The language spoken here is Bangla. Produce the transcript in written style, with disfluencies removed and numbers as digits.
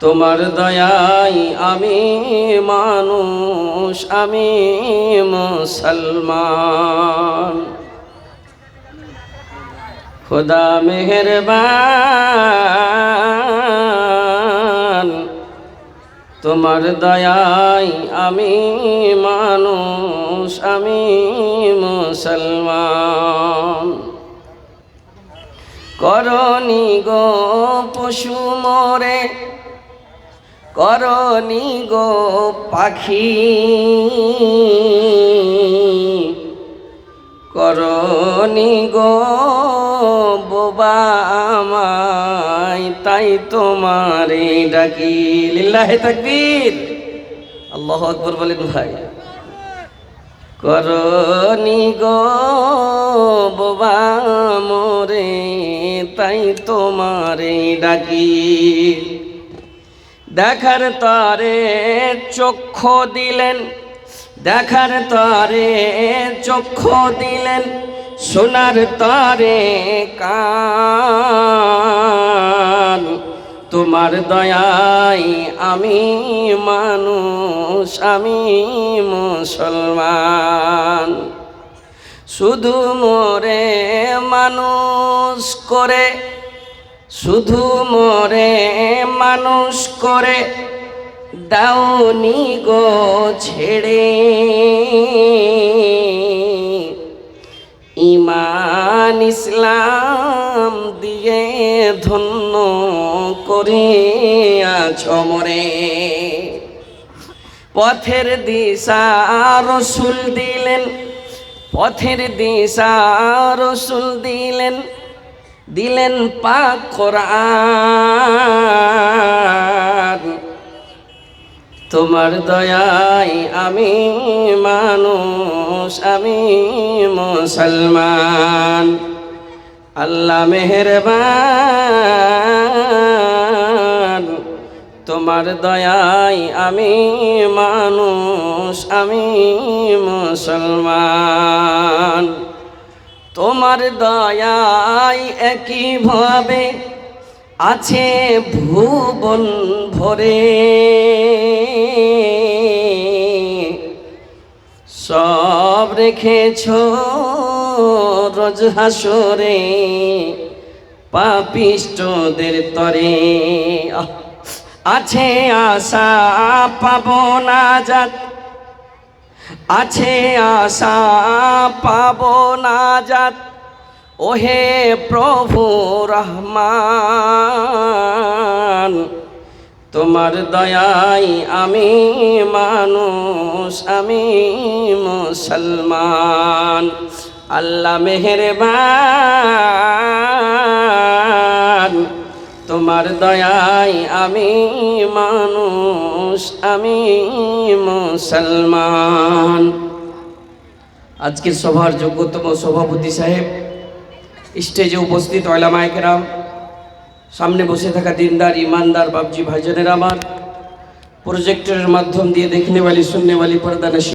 তোমার দয়ায় আমি মানুষ, আমি মুসলমান। খুদা মেহেরবান, তোমার দয়ায় আমি মানুষ, আমি মুসলমান। করনি গো পশু মরে, করনি গো পাখি, করনি গো বোবা আমায়, তাই তোমারে ডাকি। লিল্লাহে তাকবীর, আল্লাহু আকবার বলেন ভাই। করনি গো বোবা মোরে, তাই তোমারে ডাকি। দেখার তরে চক্ষু দিলেন, দেখার তরে চক্ষু দিলেন, শোনার তরে কান। তোমার দয়ায় আমি মানুষ, আমি মুসলমান। শুধু মোরে মানুষ করে, শুধু মোরে মানুষ করে দাওনি গো ছেড়ে। ঈমান ইসলাম দিয়ে ধন্য করে আছো মোরে। পথের দিশা রসুল দিলেন, পথের দিশা রসুল দিলেন, দিলেন পাক কোরআন। তোমার দয়ায় আমি মানুষ, আমি মুসলমান। আল্লাহ মেহেরবান, তোমার দয়ায় আমি মানুষ, আমি মুসলমান। তোমার দয়ায় একইভাবে আছে ভুবন ভরে, সব রেখেছো রোজ হাসরে পাপিষ্ঠদের তরে। আছে আশা পাবো নাজাত, আছে আশা পাবো নাজাত, ওহে প্রভু রহমান। তোমার দয়ায় আমি মানুষ, আমি মুসলমান। আল্লাহ মেহেরবান, তোমার দয়ায় আমি মানুষ, আমি মুসলমান। আজকের সভার যোগ্যতম সভাপতি সাহেব, স্টেজে উপস্থিত উলামায়ে কেরাম, সামনে বসে থাকা দিনদার ইমানদার বাবজি ভাইজানেরা, আমার প্রজেক্টরের মাধ্যম দিয়ে দেখনে वाली सुनने वाली पर्दा